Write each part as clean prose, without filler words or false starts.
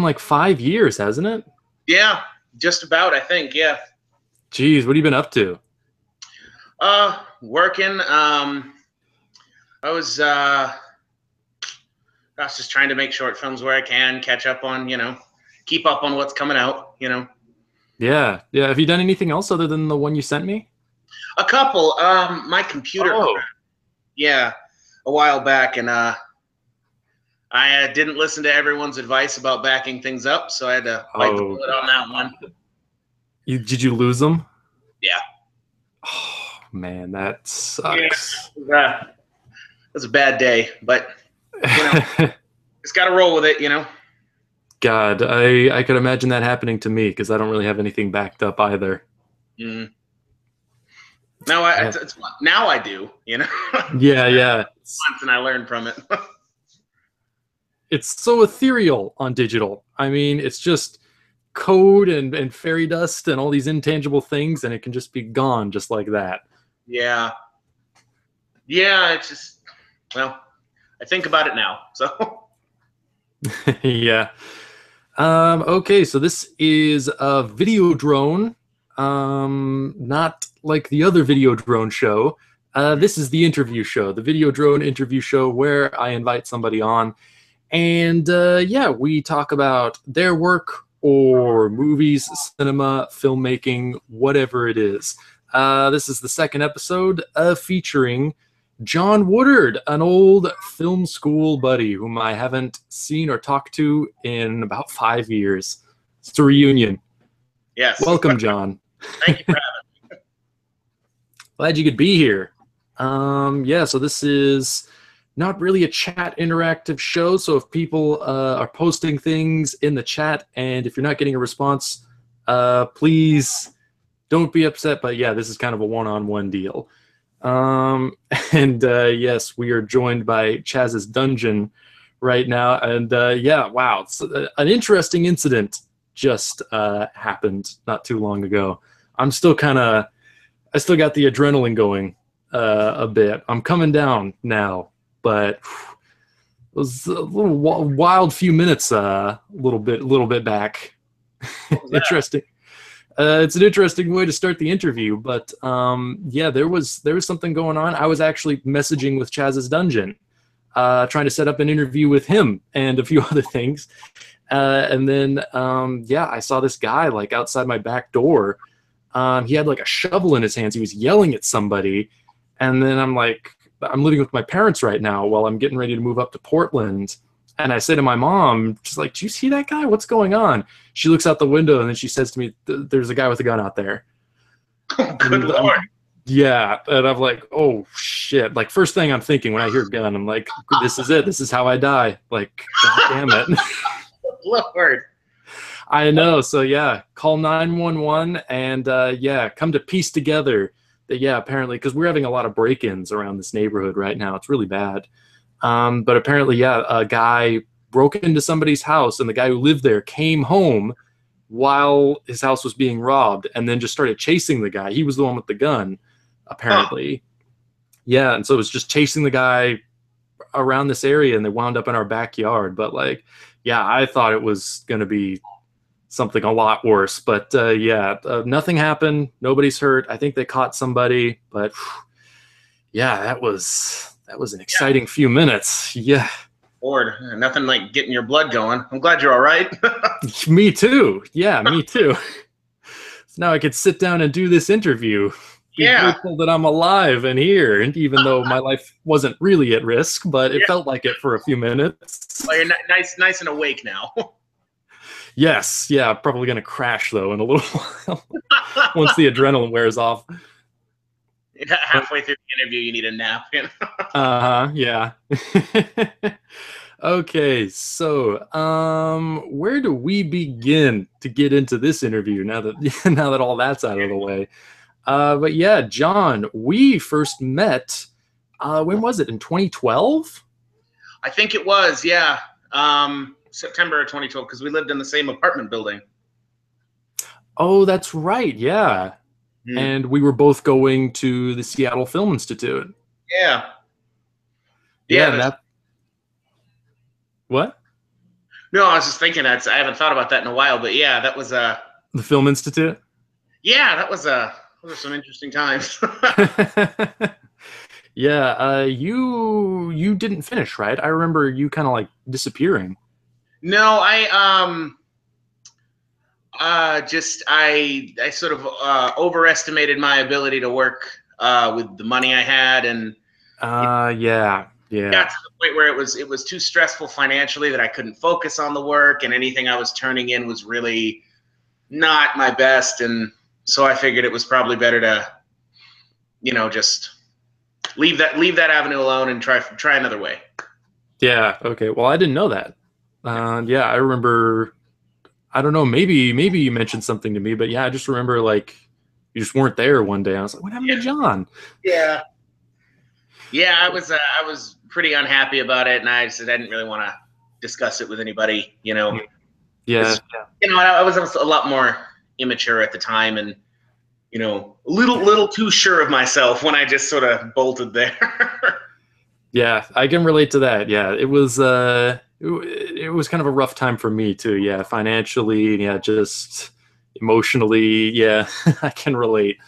like 5 years, hasn't it? Yeah, just about, I think. Yeah. Jeez, what have you been up to? Working. I was just trying to make short films where I can catch up on, keep up on what's coming out. Yeah, yeah. Have you done anything else other than the one you sent me? A couple. My computer Oh, crashed, yeah, a while back, and I didn't listen to everyone's advice about backing things up, so I had to bite the oh, bullet on that one. did you lose them? Yeah. Oh man, that Yeah. sucks. It was a bad day, but it's got to roll with it. God, I could imagine that happening to me because I don't really have anything backed up either. Mm. Now now I do. Yeah, yeah. Once and I learned from it. It's so ethereal on digital. I mean, it's just code and fairy dust and all these intangible things, and it can just be gone just like that. Yeah. Yeah, it's just, well, I think about it now, so. Yeah. Okay, so this is a video drone, not like the other video drone show. This is the interview show, the video drone interview show where I invite somebody on and yeah, we talk about their work or movies, cinema, filmmaking, whatever it is. This is the second episode featuring Jon Woodard, an old film school buddy whom I haven't seen or talked to in about 5 years. It's a reunion. Yes. Welcome, Jon. Thank you for having me. Glad you could be here. Yeah, so this is not really a chat interactive show, so if people are posting things in the chat and if you're not getting a response, please don't be upset, but yeah, this is kind of a one-on-one deal. And yes, we are joined by Chaz's Dungeon right now, and yeah, wow, so, an interesting incident just happened not too long ago. I still got the adrenaline going a bit. I'm coming down now, but it was a little wild few minutes, a little bit back. Interesting. It's an interesting way to start the interview, but yeah, there was something going on. I was actually messaging with Chaz's Dungeon, trying to set up an interview with him and a few other things, and then yeah, I saw this guy like outside my back door. He had like a shovel in his hands. He was yelling at somebody, and then I'm like, I'm living with my parents right now while I'm getting ready to move up to Portland. And I say to my mom, she's like, "Do you see that guy? What's going on?" She looks out the window and then she says to me, "There's a guy with a gun out there." Oh, good Lord. Yeah. And I'm like, oh shit. Like first thing I'm thinking when I hear gun, I'm like, this is it. This is how I die. Like, God damn it. Lord. I know. So yeah, call 911 and yeah, come to piece together that, yeah, apparently, because we're having a lot of break-ins around this neighborhood right now. It's really bad. But apparently, yeah, a guy broke into somebody's house, and the guy who lived there came home while his house was being robbed, and then just started chasing the guy. He was the one with the gun, apparently. Yeah, and so it was just chasing the guy around this area, and they wound up in our backyard. But like, yeah, I thought it was going to be something a lot worse. But yeah, nothing happened. Nobody's hurt. I think they caught somebody, but yeah, that was an exciting few minutes. Yeah. Lord, nothing like getting your blood going. I'm glad you're all right. Me too. Yeah, me too. So now I could sit down and do this interview. Be grateful that I'm alive and here, and even though my life wasn't really at risk, but it felt like it for a few minutes. Well, you're nice and awake now. Yes, yeah, probably gonna crash though in a little while once the adrenaline wears off. Halfway through the interview, you need a nap. Yeah. Okay, so where do we begin to get into this interview now that all that's out of the way? But yeah, Jon, we first met. When was it? In 2012? I think it was. Yeah. September of 2012, because we lived in the same apartment building. Oh, that's right. Yeah. Mm. And we were both going to the Seattle Film Institute. Yeah. Yeah. What? No, I was just thinking I haven't thought about that in a while, but yeah, that was The Film Institute? yeah, those were some interesting times. Yeah, you didn't finish, right? I remember you kind of like disappearing. No, I sort of overestimated my ability to work with the money I had, and it Yeah, got yeah. to the point where it was too stressful financially that I couldn't focus on the work, and anything I was turning in was really not my best, and so I figured it was probably better to, just leave that avenue alone and try another way. Yeah, okay. Well, I didn't know that. Yeah, I remember. I don't know. Maybe you mentioned something to me, but yeah, I just remember like you just weren't there one day. I was like, "What happened Yeah, to John?" yeah, yeah. I was pretty unhappy about it, and I said I didn't really want to discuss it with anybody. Yeah, Because I was a lot more immature at the time, and a little too sure of myself when I just sort of bolted there. yeah, I can relate to that. Yeah, it was kind of a rough time for me too. Yeah, financially, yeah, just emotionally. Yeah, I can relate.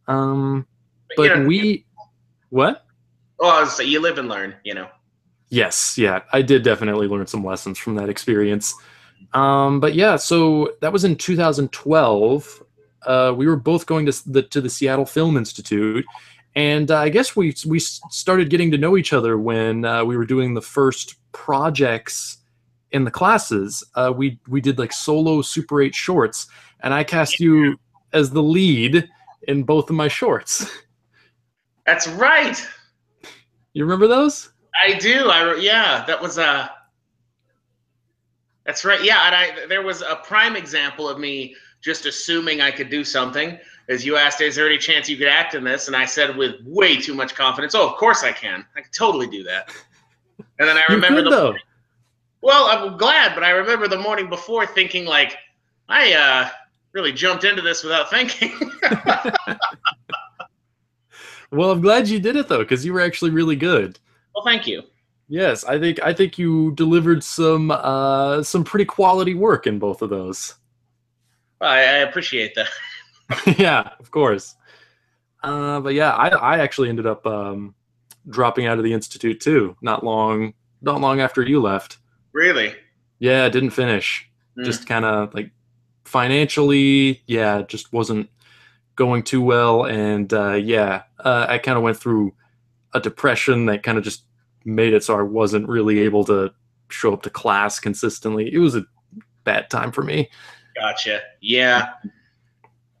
Um, But, but we what? well, so you live and learn. Yes, yeah, I did definitely learn some lessons from that experience. But yeah, so that was in 2012. We were both going to the Seattle Film Institute, and I guess we started getting to know each other when we were doing the first projects in the classes. We did like solo Super 8 shorts, and I cast you as the lead in both of my shorts. That's right. You remember those? I do. Yeah, that was that's right. Yeah, and there was a prime example of me just assuming I could do something. As you asked, is there any chance you could act in this? And I said with way too much confidence, "Oh, of course I can. I can totally do that." And then I You remember could though. well, I'm glad, but I remember the morning before thinking like, I really jumped into this without thinking. Well, I'm glad you did it though, because you were actually really good. Well, thank you. Yes, I think you delivered some pretty quality work in both of those. Well, I appreciate that. Yeah, of course. But yeah, I actually ended up dropping out of the institute too. Not long after you left. Really. Yeah, didn't finish. Mm. Just kind of like financially, yeah, just wasn't going too well, and yeah, I kind of went through a depression that kind of just made it so I wasn't really able to show up to class consistently. It was a bad time for me. Gotcha. Yeah.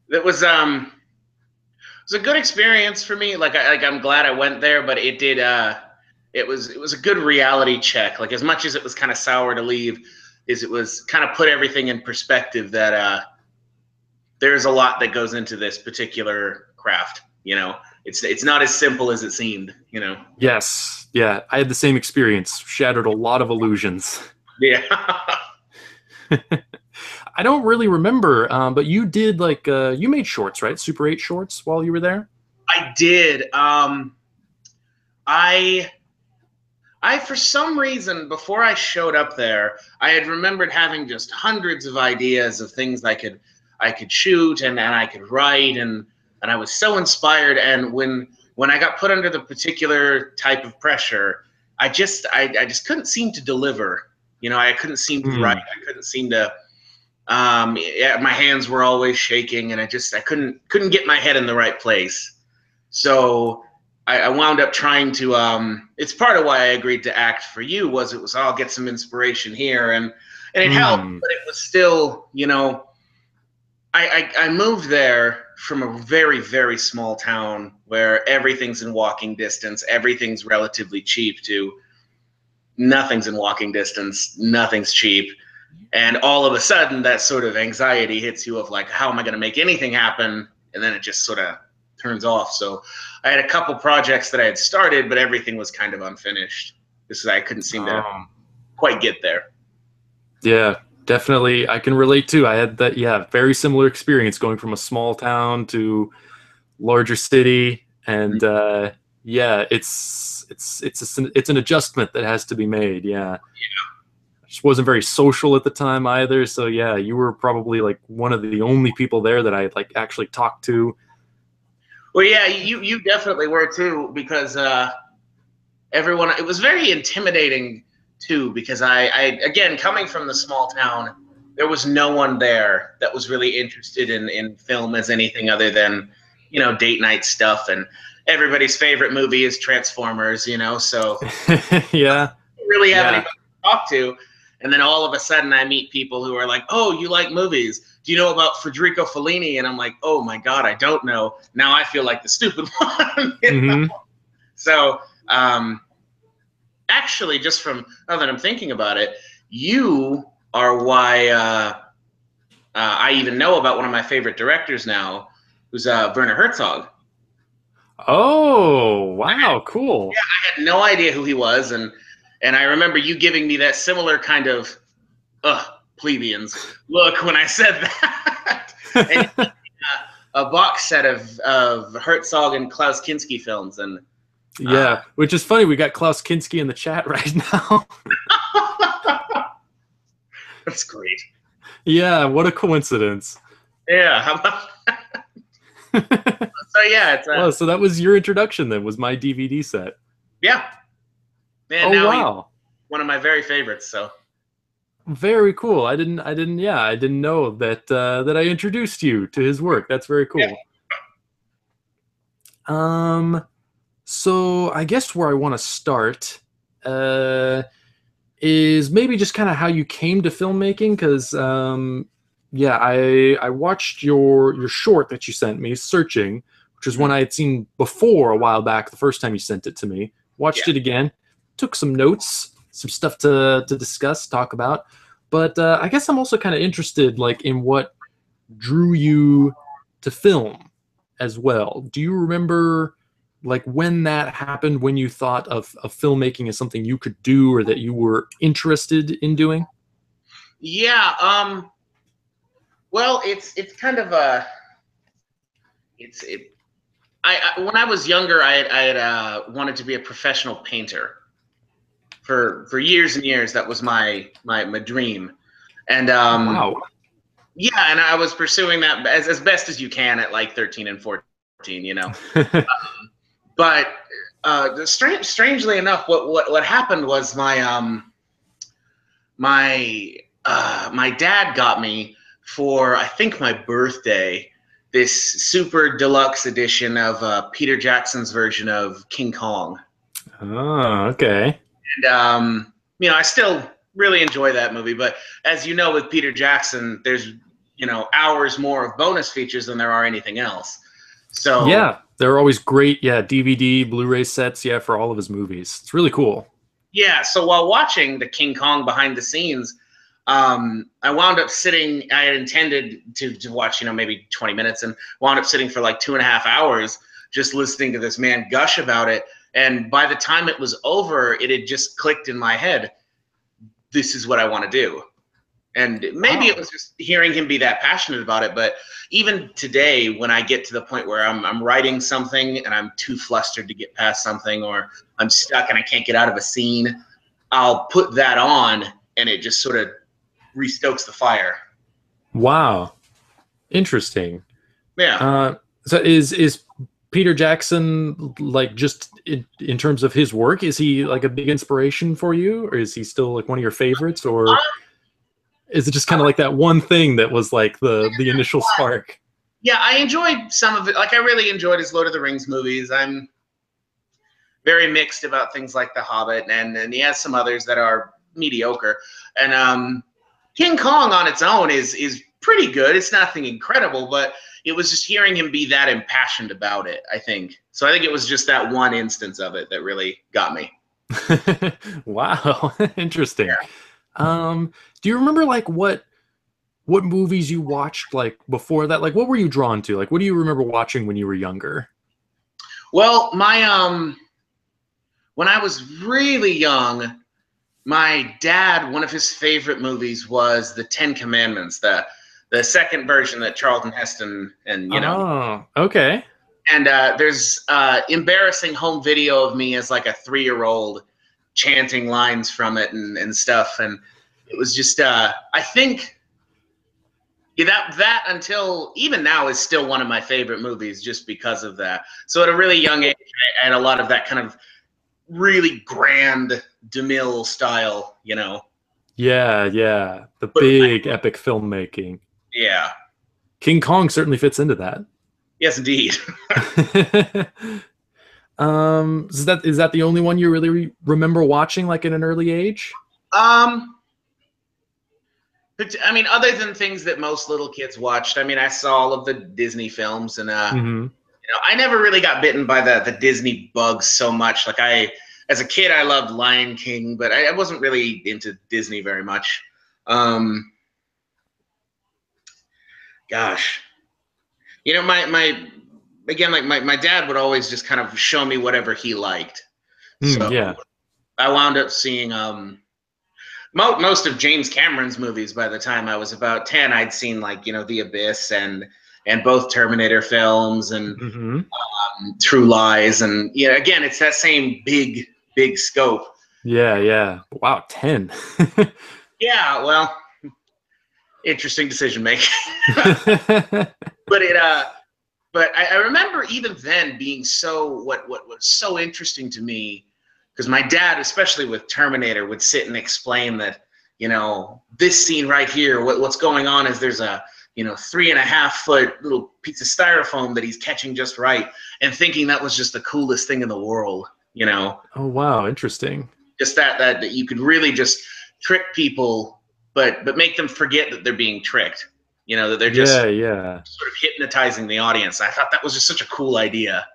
It was a good experience for me. I'm glad I went there, but it was a good reality check. Like as much as it was kind of sour to leave, is it was kind of put everything in perspective that there's a lot that goes into this particular craft. It's not as simple as it seemed. Yes, yeah, I had the same experience. Shattered a lot of illusions. Yeah. I don't really remember, but you did like you made shorts, right? Super 8 shorts while you were there. I did. I for some reason, before I showed up there, I had remembered having just hundreds of ideas of things I could shoot and I could write, and I was so inspired. And when I got put under the particular type of pressure, I just couldn't seem to deliver. I couldn't seem to write. Hmm. I couldn't seem to. Yeah, my hands were always shaking, and I couldn't get my head in the right place. So I wound up trying to. It's part of why I agreed to act for you. I'll get some inspiration here, and it helped, Hmm. but it was still. I moved there from a very, very small town where everything's in walking distance, everything's relatively cheap, to nothing's in walking distance, nothing's cheap. And all of a sudden, that sort of anxiety hits you of like, how am I going to make anything happen? And then it just sort of turns off. So I had a couple projects that I had started, but everything was kind of unfinished. I couldn't seem to Um, quite get there. yeah, definitely. I can relate too. I had that, yeah, very similar experience going from a small town to larger city, and yeah, it's an adjustment that has to be made. Yeah. just wasn't very social at the time either. So yeah, you were probably like one of the only people there that I like actually talked to. Well, yeah, you definitely were too, because everyone. It was very intimidating too, because I again, coming from the small town, there was no one there that was really interested in film as anything other than, you know, date night stuff, and everybody's favorite movie is Transformers, you know, so Yeah. I don't really have Yeah. anybody to talk to. And then all of a sudden I meet people who are like, oh, you like movies. Do you know about Federico Fellini? And I'm like, oh my God, I don't know. Now I feel like the stupid one. You know? Hmm. So actually, just from now that I'm thinking about it, you are why I even know about one of my favorite directors now, who's Werner Herzog. Oh, wow, cool. I had no idea who he was, and I remember you giving me that similar kind of plebeians look when I said that. And a box set of Herzog and Klaus Kinski films, and Yeah, which is funny. We got Klaus Kinski in the chat right now. that's great. Yeah, what a coincidence. Yeah, how about so? Yeah, it's Well, so that was your introduction then, was my DVD set. yeah. And Oh, now wow. he's one of my very favorites. So Very cool. I didn't know that that I introduced you to his work. That's very cool. Yeah. So I guess where I want to start is maybe just kind of how you came to filmmaking, because yeah, I watched your short that you sent me, Searching, which is one I had seen before a while back, the first time you sent it to me. Watched it again, took some notes, some stuff to discuss, talk about. But I guess I'm also kind of interested, like, in what drew you to film as well. Do you remember, like, when that happened, when you thought of filmmaking as something you could do or that you were interested in doing? Yeah. Well, it's kind of a when I was younger, I had wanted to be a professional painter for years and years. That was my dream, and Wow. yeah, and I was pursuing that as best as you can at like 13 and 14, you know. But strangely enough, what happened was my dad got me for, I think, my birthday, this super deluxe edition of Peter Jackson's version of King Kong. Oh, okay. And you know, I still really enjoy that movie, but as you know, with Peter Jackson, there's, you know, hours more of bonus features than there are anything else. So Yeah, they're always great. Yeah, DVD, Blu-ray sets. Yeah, for all of his movies. It's really cool. yeah, so while watching the King Kong behind the scenes, I wound up sitting. I had intended to watch, you know, maybe 20 minutes, and wound up sitting for like 2.5 hours just listening to this man gush about it. And by the time it was over, it had just clicked in my head, this is what I want to do. And maybe it was just hearing him be that passionate about it. But even today, when I get to the point where I'm writing something and I'm too flustered to get past something, or I'm stuck and I can't get out of a scene, I'll put that on and it just sort of restokes the fire. Wow. Interesting. Yeah. So is Peter Jackson, like, just in terms of his work, is he like a big inspiration for you, or is he still like one of your favorites, or is it just kind of like that one thing that was like the initial spark? Yeah, I enjoyed some of it. Like, I really enjoyed his Lord of the Rings movies. I'm very mixed about things like The Hobbit, and he has some others that are mediocre. And King Kong on its own is pretty good. It's nothing incredible, but it was just hearing him be that impassioned about it, I think. So I think it was just that one instance of it that really got me. Wow. Interesting. Yeah. Do you remember like what movies you watched like before that? Like, what were you drawn to? Like, what do you remember watching when you were younger? Well, my when I was really young, my dad, one of his favorite movies was The Ten Commandments, the second version that Charlton Heston and, you know. Oh, okay. And there's embarrassing home video of me as like a 3-year-old chanting lines from it and stuff. And it was just I think that until even now is still one of my favorite movies just because of that. So at a really young age, I had a lot of that kind of really grand DeMille style, you know. Yeah, yeah. The big epic filmmaking. Yeah. King Kong certainly fits into that. Yes, indeed. Is that the only one you really remember watching like at an early age? But, I mean, other than things that most little kids watched, I mean, I saw all of the Disney films, and Mm-hmm. you know, I never really got bitten by the Disney bug so much. Like as a kid, I loved Lion King, but I wasn't really into Disney very much. Gosh, you know, again, like my dad would always just kind of show me whatever he liked. So Yeah. I wound up seeing most of James Cameron's movies. By the time I was about 10, I'd seen, like, you know, The Abyss and both Terminator films and Mm-hmm. True Lies, and you know, again, it's that same big scope. Yeah, yeah. Wow, 10. Yeah, well, interesting decision making. But I remember even then being so what was so interesting to me, because my dad, especially with Terminator, would sit and explain that, you know, this scene right here, what's going on is there's a, you know, 3.5-foot little piece of styrofoam that he's catching just right, and thinking that was just the coolest thing in the world, you know. Oh, wow, interesting. Just that you could really just trick people, but make them forget that they're being tricked. You know, that they're just Yeah. sort of hypnotizing the audience. I thought that was just such a cool idea.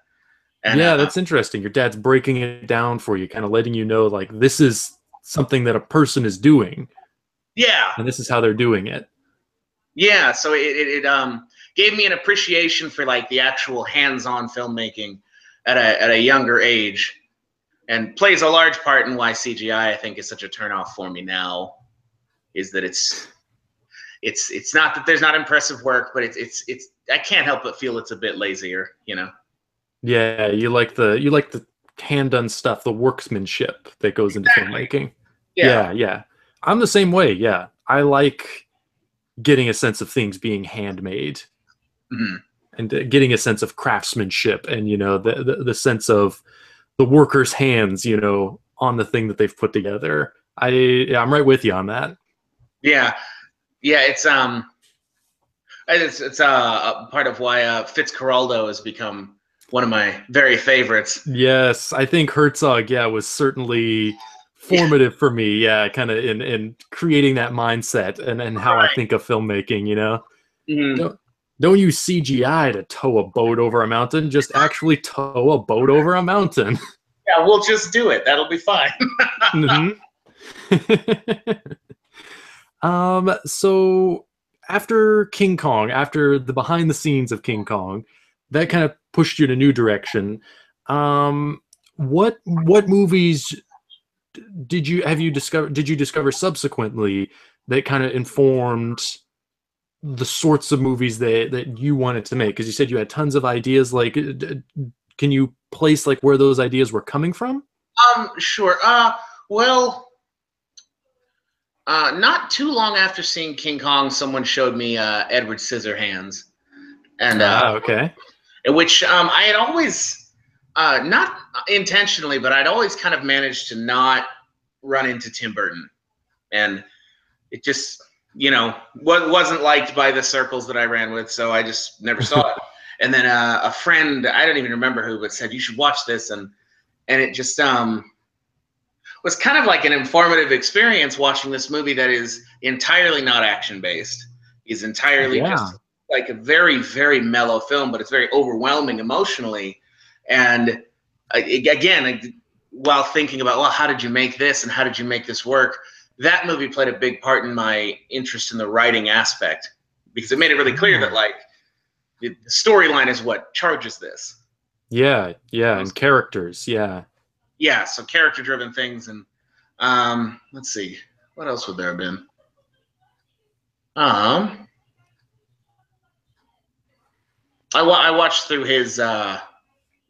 And Yeah, that's interesting. Your dad's breaking it down for you, kind of letting you know, like, this is something that a person is doing. Yeah. And this is how they're doing it. Yeah, so it gave me an appreciation for, like, the actual hands-on filmmaking at a younger age, and plays a large part in why CGI, I think, is such a turnoff for me now. Is that it's not that there's not impressive work, but it's I can't help but feel it's a bit lazier, you know. Yeah, you like the hand done stuff, the workmanship that goes into filmmaking. Yeah. I'm the same way. Yeah, I like getting a sense of things being handmade, Mm-hmm. and getting a sense of craftsmanship, and you know the sense of the worker's hands, you know, on the thing that they've put together. I'm right with you on that. Yeah, it's a part of why Fitzcarraldo has become one of my very favorites. Yes, I think Herzog, was certainly formative for me. Yeah, kind of in creating that mindset and how I think of filmmaking. You know, Mm-hmm. don't use CGI to tow a boat over a mountain. Just actually tow a boat over a mountain. Yeah, we'll just do it. That'll be fine. Mm-hmm. So after King Kong, after the behind the scenes of King Kong, that kind of pushed you in a new direction. What movies did you discover subsequently that kind of informed the sorts of movies that you wanted to make? Because you said you had tons of ideas. Like, can you place like where those ideas were coming from? Sure. Well, not too long after seeing King Kong, someone showed me Edward Scissorhands, and Okay. which I had always, not intentionally, but I'd always kind of managed to not run into Tim Burton, and it just, you know, wasn't liked by the circles that I ran with, so I just never saw it. And then a friend, I don't even remember who, but said, you should watch this, and it just was kind of like an informative experience watching this movie that is entirely not action based. Is entirely just like a very, very mellow film, but it's very overwhelming emotionally. And again, while thinking about, well, how did you make this and how did you make this work? That movie played a big part in my interest in the writing aspect, because it made it really clear that, like, the storyline is what charges this. Yeah, and characters, yeah. Yeah, so character-driven things, and let's see, what else would there have been? I watched through his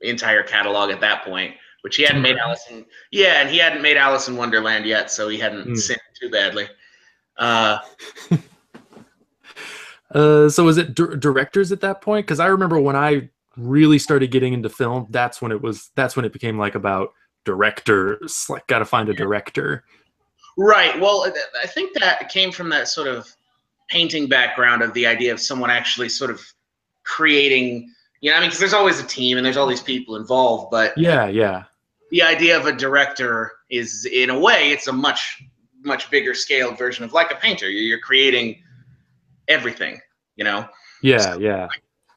entire catalog at that point, which he hadn't made Alice in, and he hadn't made Alice in Wonderland yet, so he hadn't sinned too badly. Uh, So was it directors at that point? Because I remember when I really started getting into film, that's when it became like about directors. Like, got to find a director. right. Well, I think that came from that sort of painting background of the idea of someone actually sort of creating. You know, I mean, because there's always a team and there's all these people involved, but Yeah, yeah, the idea of a director is, in a way, it's a much bigger scaled version of like a painter. You're creating everything, you know. yeah, So yeah.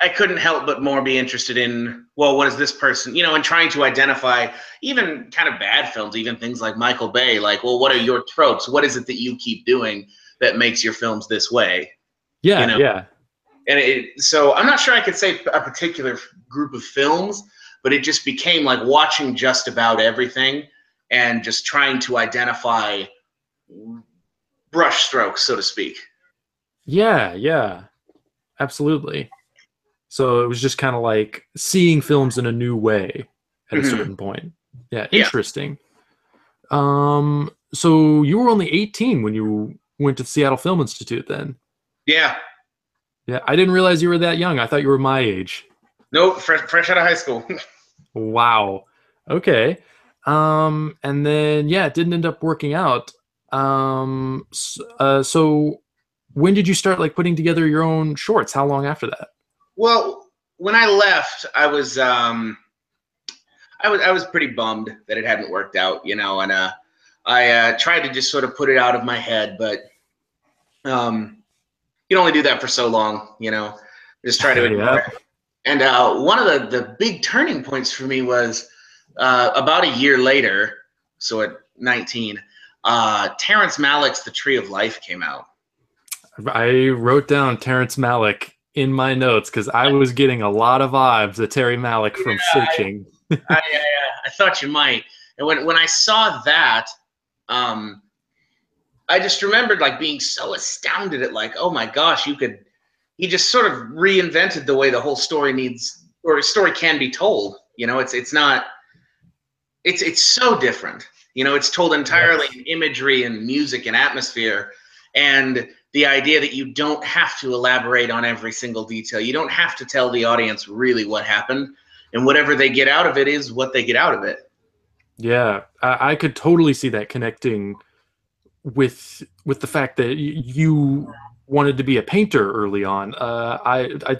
I couldn't help but more be interested in, well, what is this person, you know, and trying to identify even kind of bad films, even things like Michael Bay, like, well, what are your tropes? What is it that you keep doing that makes your films this way? You Yeah, know, yeah. and so I'm not sure I could say a particular group of films, but it just became like watching just about everything and just trying to identify brush strokes, so to speak. Yeah, yeah. Absolutely. So it was just kind of like seeing films in a new way at a Hmm. certain point. Yeah, Yeah. interesting. So you were only 18 when you went to the Seattle Film Institute then? Yeah. Yeah, I didn't realize you were that young. I thought you were my age. Nope. Fresh out of high school. Wow. Okay. And then yeah, it didn't end up working out. So when did you start like putting together your own shorts? How long after that? Well, when I left, I was pretty bummed that it hadn't worked out, you know, and I tried to just sort of put it out of my head, but you can only do that for so long, you know. Just try to ignore Yeah. it. And one of the big turning points for me was about a year later, so at 19, Terrence Malick's The Tree of Life came out. I wrote down Terrence Malick in my notes because I was getting a lot of vibes of Terry Malick from Yeah, searching. I thought you might. And when I saw that, um, I just remembered like being so astounded at like, oh my gosh, you could. He just sort of reinvented the way the whole story needs, or a story can be told. You know, it's not. It's so different. You know, it's told entirely Yes. in imagery and music and atmosphere, and the idea that you don't have to elaborate on every single detail. You don't have to tell the audience really what happened, and whatever they get out of it is what they get out of it. Yeah, I could totally see that connecting with the fact that you wanted to be a painter early on.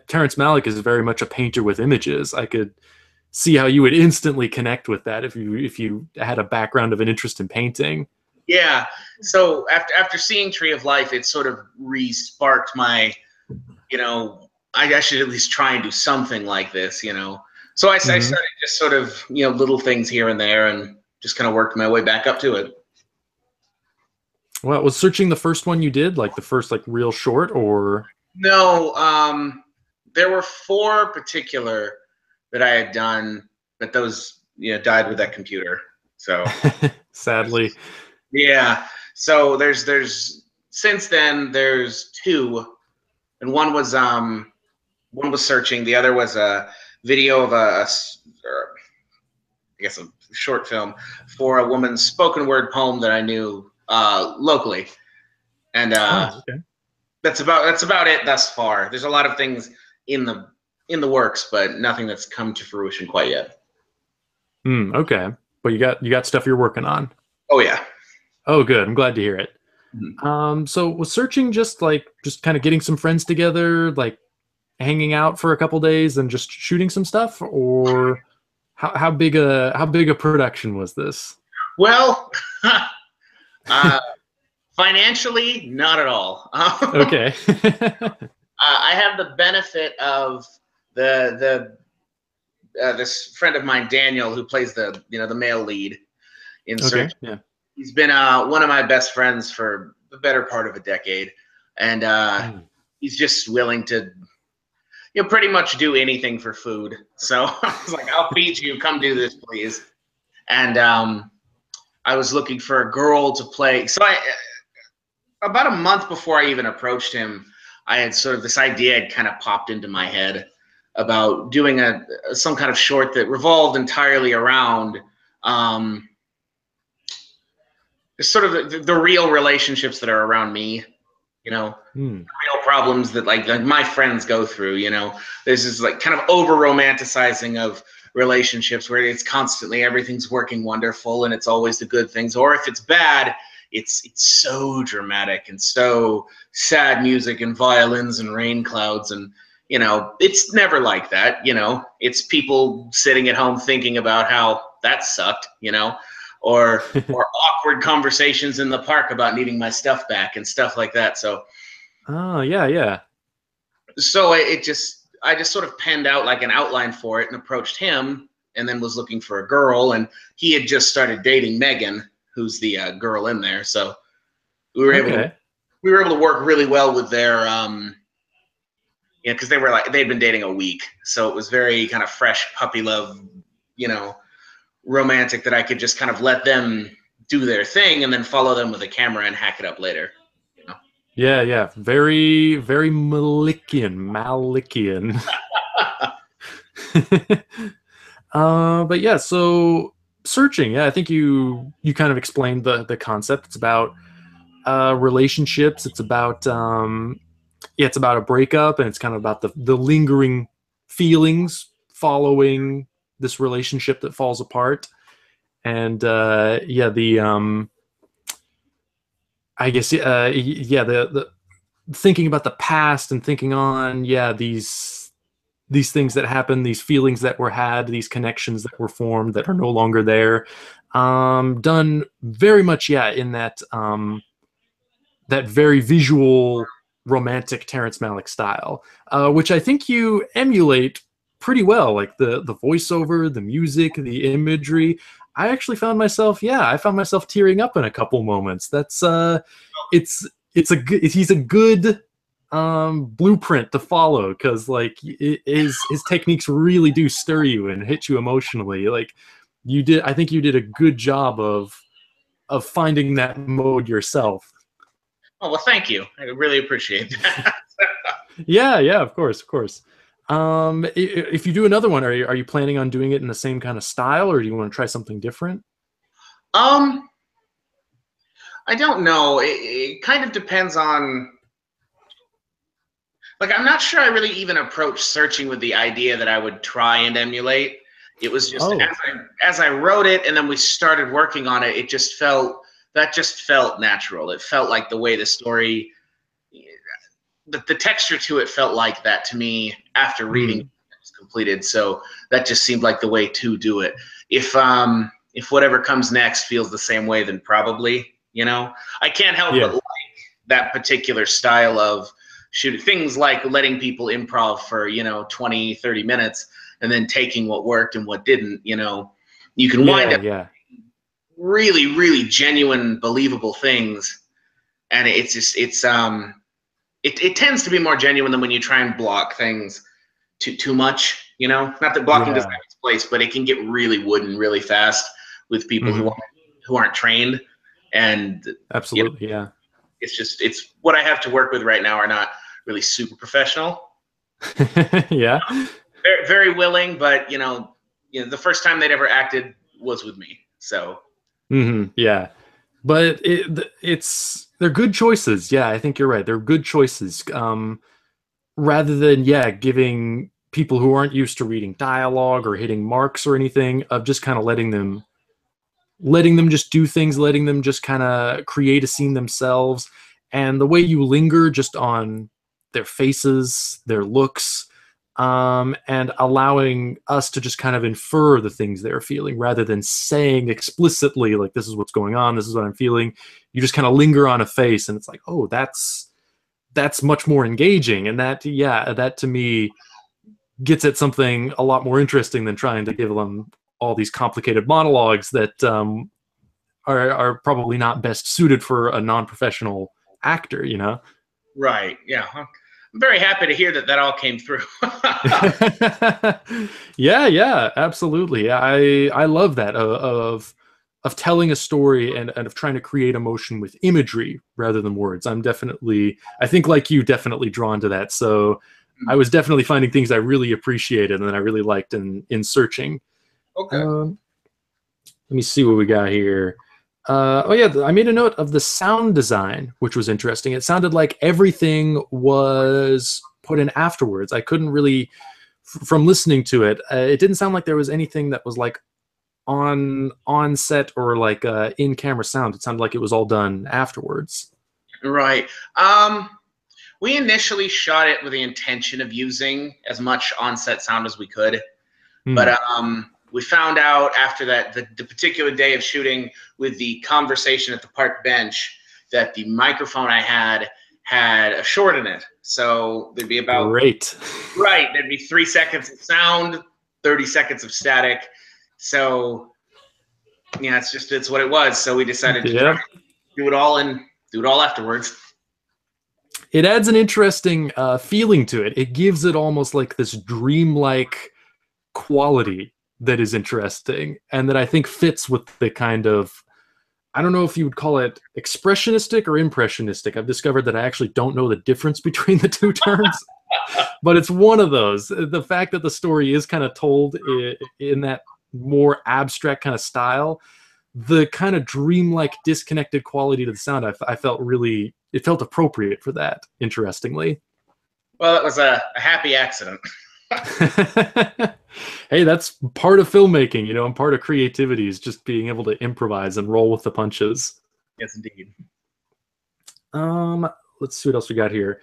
Terrence Malick is very much a painter with images. I could see how you would instantly connect with that if you had a background of an interest in painting. Yeah. So after seeing Tree of Life, it sort of re-sparked my, you know, I should at least try and do something like this, you know. So I Hmm. started just sort of, you know, little things here and there, and just kind of worked my way back up to it. Well, was searching the first one you did, like the first like real short, or No, there were four particular that I had done, but those, you know, died with that computer. So sadly? yeah. So there's since then there's two, and one was searching, the other was a video of or I guess a short film for a woman's spoken word poem that I knew locally, and Oh, okay. that's about it thus far. There's a lot of things in the works, but nothing that's come to fruition quite yet. Okay. But you got stuff you're working on. Oh yeah. Oh, good. I'm glad to hear it. Mhm. So was searching just kind of getting some friends together, like hanging out for a couple days and just shooting some stuff, or how big a production was this? Well, uh, financially, not at all. Okay. I have the benefit of the this friend of mine, Daniel, who plays the male lead in Okay. Search. Yeah. He's been one of my best friends for the better part of a decade, and Mm. he's just willing to pretty much do anything for food. So I was like, I'll feed you. Come do this, please. And I was looking for a girl to play. So I about a month before I even approached him, I had sort of this idea had kind of popped into my head about doing some kind of short that revolved entirely around um, sort of the real relationships that are around me, you know, real problems that like my friends go through, you know. This is like kind of over romanticizing of relationships where it's constantly everything's working wonderful and it's always the good things, or if it's bad, it's so dramatic and so sad music and violins and rain clouds, and you know, it's never like that, you know. It's people sitting at home thinking about how that sucked, you know, or awkward conversations in the park about needing my stuff back and stuff like that. So Oh, yeah, yeah. so I just sort of penned out like an outline for it and approached him, and then was looking for a girl, and he had just started dating Megan, who's the girl in there. So we were able to work really well with their you know, because they'd been dating a week, so it was very kind of fresh puppy love, you know, romantic, that I could just kind of let them do their thing and then follow them with a camera and hack it up later, you know. Yeah, yeah. Very, very Malikian. But yeah, so searching, yeah, I think you kind of explained the concept. It's about relationships. It's about yeah, it's about a breakup, and it's kind of about the lingering feelings following this relationship that falls apart. And yeah, the I guess yeah, the thinking about the past and thinking on, yeah, these things that happened, these feelings that were had, these connections that were formed that are no longer there. Done very much, yeah, in that that very visual, romantic Terrence Malick style, which I think you emulate pretty well, like the voiceover, the music, the imagery. I actually found myself, yeah, I found myself tearing up in a couple moments. That's it's a good, he's a good blueprint to follow, because like his techniques really do stir you and hit you emotionally. Like you did, I think you did a good job of finding that mode yourself. Oh, well, thank you. I really appreciate that. Yeah, yeah, of course, of course. If you do another one, are you planning on doing it in the same kind of style, or do you want to try something different? I don't know. It kind of depends on, like, I'm not sure I really even approached searching with the idea that I would try and emulate. It was just as I wrote it and then we started working on it, it just felt natural. It felt like the way the story, the texture to it felt like that to me after reading it was completed. So that just seemed like the way to do it. If whatever comes next feels the same way, then probably, you know, I can't help but like that particular style of shooting, things like letting people improv for, you know, 20, 30 minutes and then taking what worked and what didn't, you know. You can wind up really, really genuine, believable things. And it's just, it tends to be more genuine than when you try and block things too much, you know. Not that blocking doesn't have its place, but it can get really wooden really fast with people who aren't trained. And absolutely, you know, it's what I have to work with right now are not really super professional. Yeah, you know, very, very willing, but you know, the first time they'd ever acted was with me. So yeah, but they're good choices. Yeah, I think you're right. They're good choices. Rather than, yeah, giving people who aren't used to reading dialogue or hitting marks or anything, of just kind of letting them just do things, letting them just kind of create a scene themselves. And the way you linger just on their faces, their looks, and allowing us to just kind of infer the things they're feeling rather than saying explicitly, like, this is what's going on, this is what I'm feeling. You just kind of linger on a face, and it's like, oh, that's much more engaging. And that, yeah, that to me gets at something a lot more interesting than trying to give them all these complicated monologues that are probably not best suited for a non-professional actor, you know? Right. Yeah. I'm very happy to hear that all came through. Yeah, yeah, absolutely. I love that of telling a story and of trying to create emotion with imagery rather than words. I think like you, definitely drawn to that. So I was definitely finding things I really appreciated and that I really liked in searching. Okay. Let me see what we got here. Oh yeah, I made a note of the sound design, which was interesting. It sounded like everything was put in afterwards. I couldn't really, from listening to it, it didn't sound like there was anything that was like on set or like in camera sound. It sounded like it was all done afterwards. Right. We initially shot it with the intention of using as much on-set sound as we could, Hmm. but we found out after that the particular day of shooting with the conversation at the park bench that the microphone I had a short in it. So there'd be about Great. right. There'd be 3 seconds of sound, 30 seconds of static. So yeah, it's what it was. So we decided to Yeah. do it all afterwards. It adds an interesting feeling to it. It gives it almost like this dreamlike quality that is interesting and that I think fits with the kind of, I don't know if you would call it expressionistic or impressionistic. I've discovered that I actually don't know the difference between the two terms, but it's one of those. The fact that the story is kind of told in that more abstract kind of style, the kind of dreamlike, disconnected quality to the sound, I felt really, it felt appropriate for that, interestingly. Well, it was a happy accident. Hey, that's part of filmmaking, and part of creativity is just being able to improvise and roll with the punches. Yes, indeed. Um, let's see what else we got here.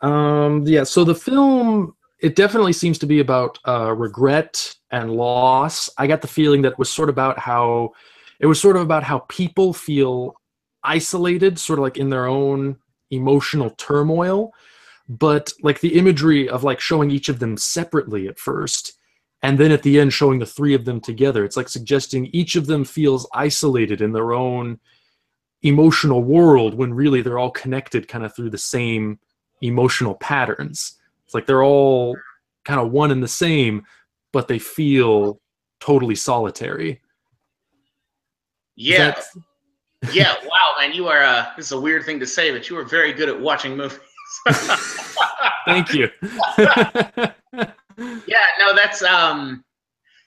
Yeah, so the film, it definitely seems to be about regret and loss. I got the feeling that it was sort of about how people feel isolated, sort of like in their own emotional turmoil, but like the imagery of like showing each of them separately at first, and then at the end showing the three of them together. It's like suggesting each of them feels isolated in their own emotional world when really they're all connected kind of through the same emotional patterns. It's like they're all kind of one and the same, but they feel totally solitary. Is Yeah. that Yeah. Wow, man, you are. This is a weird thing to say, but you are very good at watching movies. Thank you. Yeah. No, that's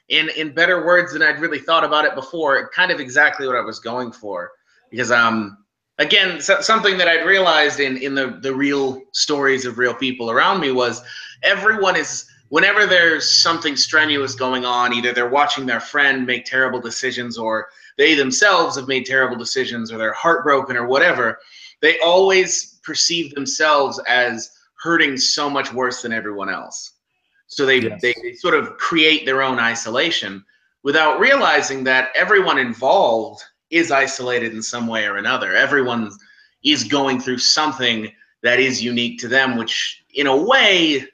in better words than I'd really thought about it before. Kind of exactly what I was going for, because again, something that I'd realized in the real stories of real people around me was everyone is, whenever there's something strenuous going on, either they're watching their friend make terrible decisions, or they themselves have made terrible decisions, or they're heartbroken or whatever, they always perceive themselves as hurting so much worse than everyone else. So Yes. they sort of create their own isolation without realizing that everyone involved is isolated in some way or another. Everyone is going through something that is unique to them, which in a way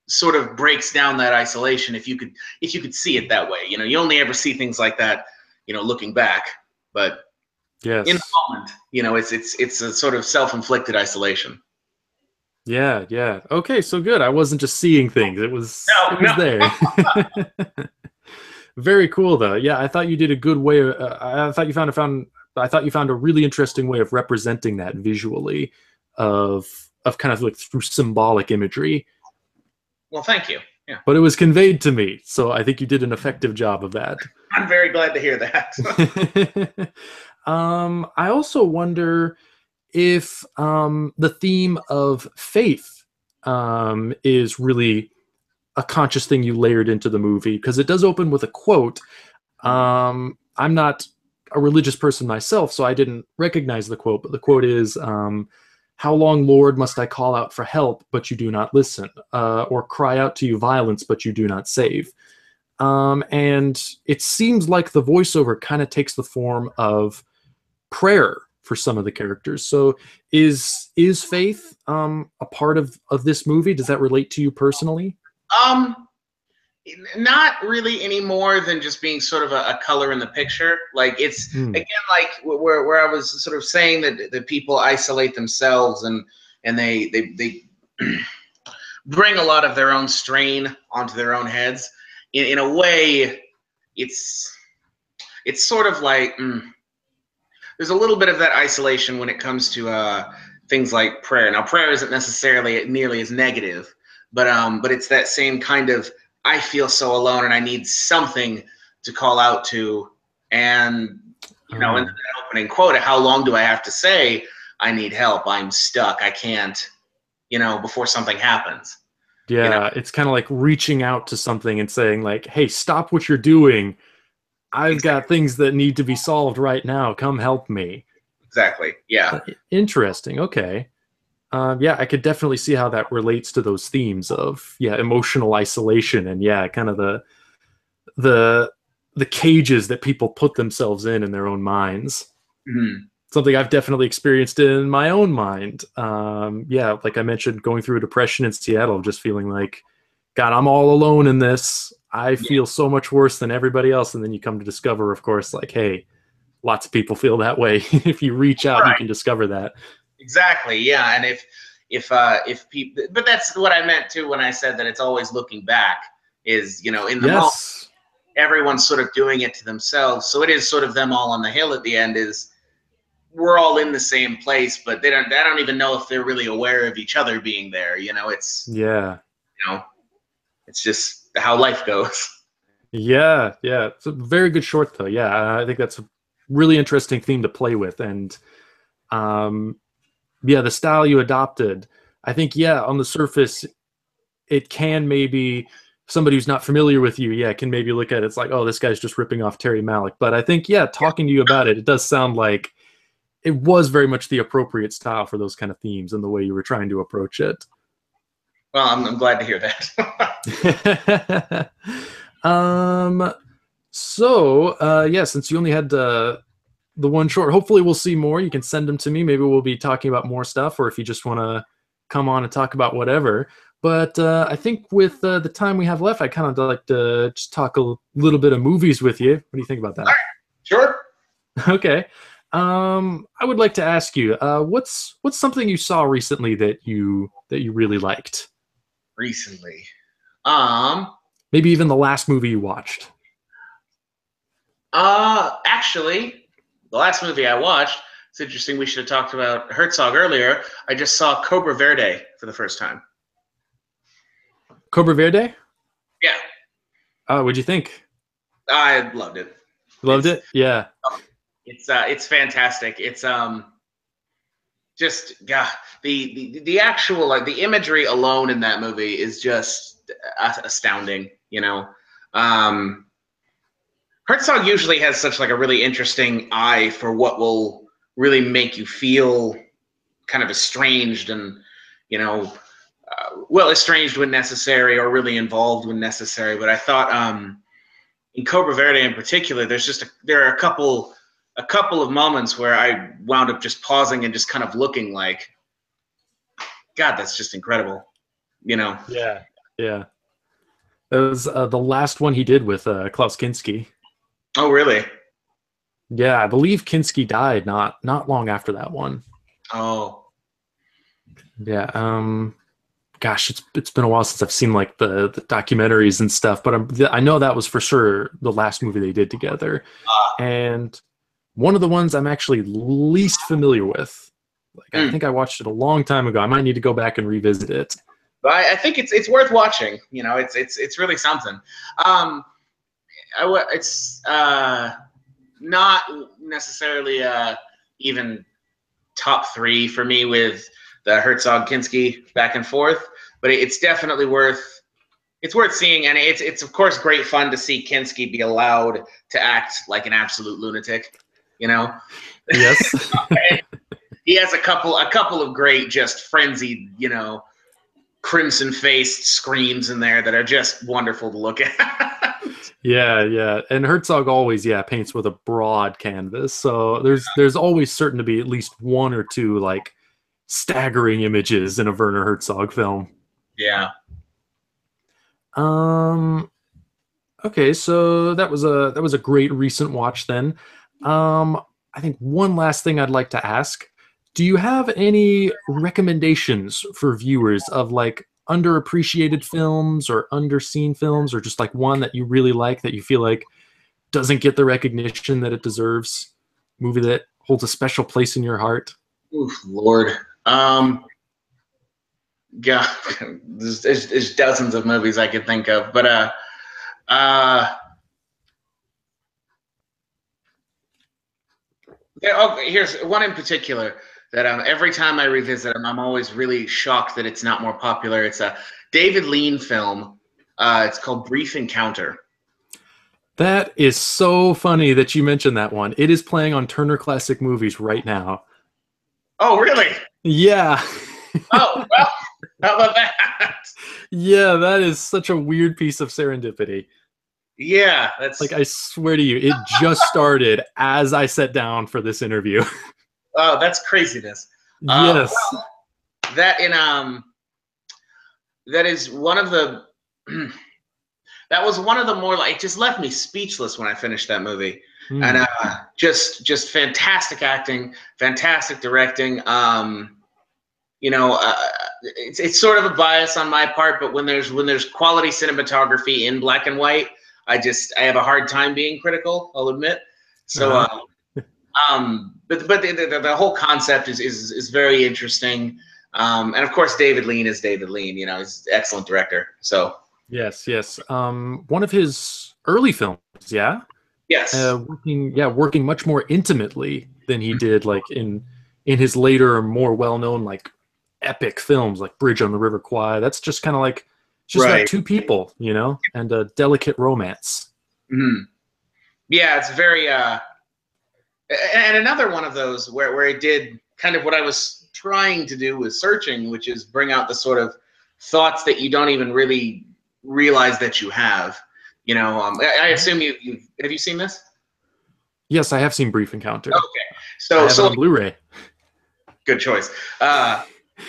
sort of breaks down that isolation if you could see it that way. You only ever see things like that, looking back. But Yes. in the moment, it's a sort of self-inflicted isolation. Yeah, yeah. Okay, so good. I wasn't just seeing things. It was No. there. Very cool though. Yeah, I thought you did a good way. I thought you found a really interesting way of representing that visually, of kind of like through symbolic imagery. Well, thank you. Yeah. But it was conveyed to me, so I think you did an effective job of that. I'm very glad to hear that. I also wonder if the theme of faith is really a conscious thing you layered into the movie, because it does open with a quote. I'm not a religious person myself, so I didn't recognize the quote, but the quote is, how long, Lord, must I call out for help, but you do not listen, or cry out to you violence, but you do not save. And it seems like the voiceover kind of takes the form of prayer for some of the characters. So is faith a part of this movie? Does that relate to you personally? Not really any more than just being sort of a color in the picture. Like it's again, like where I was sort of saying that the people isolate themselves and they bring a lot of their own strain onto their own heads. In a way, it's sort of like there's a little bit of that isolation when it comes to things like prayer. Now, prayer isn't necessarily nearly as negative, but it's that same kind of, I feel so alone and I need something to call out to. And you know, in that opening quote, how long do I have to say I need help? I'm stuck. I can't, you know, before something happens. Yeah, You know? it's kind of like reaching out to something and saying like, "Hey, stop what you're doing. I've got Exactly. things that need to be solved right now. Come help me." Exactly. Yeah. Interesting. Okay. Yeah, I could definitely see how that relates to those themes of emotional isolation and kind of the the cages that people put themselves in their own minds. Mhm. Something I've definitely experienced in my own mind. Like I mentioned, going through a depression in Seattle, just feeling like, God, I'm all alone in this. I Yeah. feel so much worse than everybody else. And then you come to discover, of course, like, hey, lots of people feel that way. If you reach out, you Right. can discover that. Exactly. Yeah. And if people, but that's what I meant too when I said that it's always looking back. Is, you know, in the moment, Yes. everyone's sort of doing it to themselves. So it is sort of them all on the hill at the end. Is we're all in the same place, but I don't even know if they're really aware of each other being there. You know, it's, Yeah. you know, it's just how life goes. Yeah. Yeah. It's a very good short, though. Yeah. I think that's a really interesting theme to play with. And um, the style you adopted, I think, on the surface, it can maybe somebody who's not familiar with you, can maybe look at it. It's like, oh, this guy's just ripping off Terry Malick. But I think, talking to you about it, it does sound like it was very much the appropriate style for those kind of themes and the way you were trying to approach it. Well, I'm glad to hear that. um, since you only had the one short, hopefully we'll see more. You can send them to me. Maybe we'll be talking about more stuff, or if you just want to come on and talk about whatever. But I think with the time we have left, I kind of like to just talk a little bit of movies with you. What do you think about All that? right. Sure. Okay. I would like to ask you, what's something you saw recently that you really liked? Recently. Maybe even the last movie you watched. Actually, the last movie I watched, it's interesting. We should have talked about Herzog earlier. I just saw Cobra Verde for the first time. Cobra Verde? Yeah, What'd you think? I loved it. Loved It's it? Yeah. it's fantastic. It's just God, the actual like the imagery alone in that movie is just astounding. You know, um, Herzog usually has such like a really interesting eye for what will really make you feel kind of estranged and, you know, well, estranged when necessary or really involved when necessary. But I thought in Cobra Verde in particular, there are a couple of moments where I wound up just pausing and just kind of looking like, God, that's just incredible. You know? Yeah. Yeah. That was the last one he did with Klaus Kinski. Oh, really? Yeah, I believe Kinski died not long after that one. Oh, Yeah. Gosh, it's been a while since I've seen like the documentaries and stuff, but I know that was for sure the last movie they did together. And one of the ones I'm actually least familiar with. Like I mm. think I watched it a long time ago. I might need to go back and revisit it. But I think it's worth watching. You know, it's really something. It's not necessarily even top three for me with the Herzog Kinski back and forth, but it's definitely worth seeing, and it's of course great fun to see Kinski be allowed to act like an absolute lunatic. You know, Yes. he has a couple of great just frenzied, you know, crimson faced screams in there that are just wonderful to look at. Yeah. And Herzog always, paints with a broad canvas. So there's always certain to be at least one or two like staggering images in a Werner Herzog film. Yeah. Um okay, so that was a great recent watch then. I think one last thing I'd like to ask. Do you have any recommendations for viewers of like underappreciated films or underseen films or just like one that you really like that you feel like doesn't get the recognition that it deserves? Movie that holds a special place in your heart? Oof, Lord. Yeah, there's dozens of movies I could think of, but uh, Here's one in particular that every time I revisit him, I'm always really shocked that it's not more popular. It's a David Lean film. It's called Brief Encounter. That is so funny that you mentioned that one. It is playing on Turner Classic Movies right now. Oh, really? Yeah. Oh, well, how about that? Yeah, that is such a weird piece of serendipity. Yeah, that's like, I swear to you, it just started as I sat down for this interview. Oh, that's craziness. Yes. Well, that is one of the that was one of the more like, it just left me speechless when I finished that movie. And just fantastic acting, fantastic directing. It's sort of a bias on my part, but when there's quality cinematography in black and white, I have a hard time being critical, I'll admit. So but the whole concept is very interesting. And of course David Lean is David Lean, he's an excellent director. So yes. One of his early films, yeah? Yes. Working much more intimately than he did like in his later, more well-known like epic films like Bridge on the River Kwai. That's just kind of like just about two people, and a delicate romance. Mm-hmm. Yeah, it's very and another one of those where it did kind of what I was trying to do with Searching, which is bring out the sort of thoughts that you don't even really realize that you have. I assume have you seen this? Yes, I have seen Brief Encounter. Okay, I have it on Blu-ray. Good choice.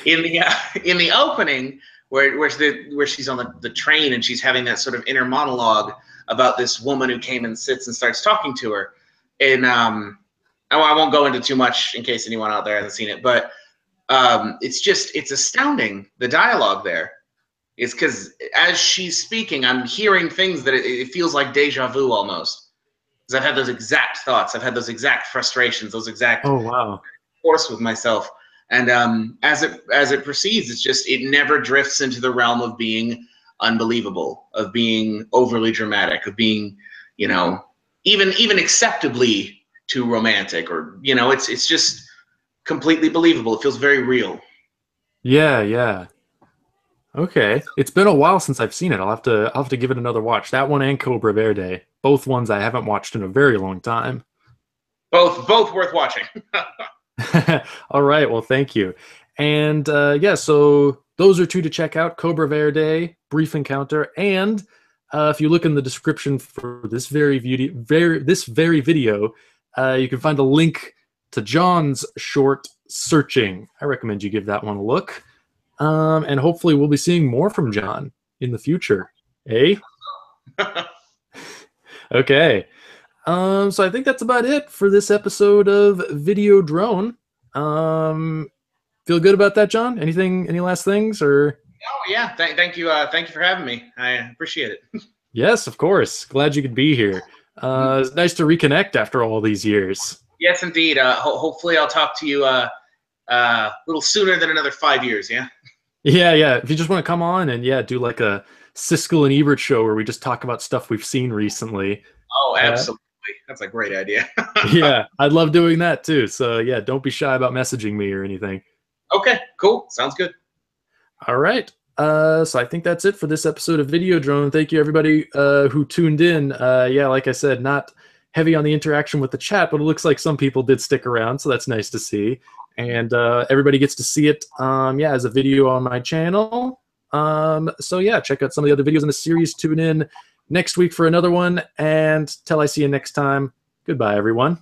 In the opening, where she's on the train and she's having that sort of inner monologue about this woman who came and sits and starts talking to her, and I won't go into too much in case anyone out there hasn't seen it, but it's astounding, the dialogue there. It's because as she's speaking, I'm hearing things that it feels like deja vu almost. Because I've had those exact thoughts, I've had those exact frustrations, those exact force with myself. And as it proceeds, it never drifts into the realm of being unbelievable, of being overly dramatic, of being, even acceptably too romantic, or it's just completely believable. It feels very real. Yeah. Okay, it's been a while since I've seen it. I'll have to give it another watch. That one and Cobra Verde, both ones I haven't watched in a very long time. Both worth watching. All right, well, thank you. And so those are two to check out: Cobra Verde, Brief Encounter, and if you look in the description for this very video, you can find a link to Jon's short Searching. I recommend you give that one a look. And hopefully we'll be seeing more from Jon in the future. Eh? Okay. So I think that's about it for this episode of Video Drone. Feel good about that, Jon? Any last things, or? Oh yeah, thank you. Thank you for having me. I appreciate it. Yes, of course. Glad you could be here. It's nice to reconnect after all these years. Yes, indeed. Hopefully I'll talk to you a little sooner than another 5 years. Yeah. Yeah. If you just want to come on and do like a Siskel and Ebert show where we just talk about stuff we've seen recently. Oh, absolutely. That's a great idea. Yeah, I'd love doing that too. So yeah, don't be shy about messaging me or anything. Okay, cool. Sounds good. All right. So I think that's it for this episode of Video Drone. Thank you everybody who tuned in. Like I said, not heavy on the interaction with the chat, but it looks like some people did stick around, so that's nice to see. And everybody gets to see it as a video on my channel. So yeah, check out some of the other videos in the series. Tune in next week for another one, and till I see you next time, goodbye everyone.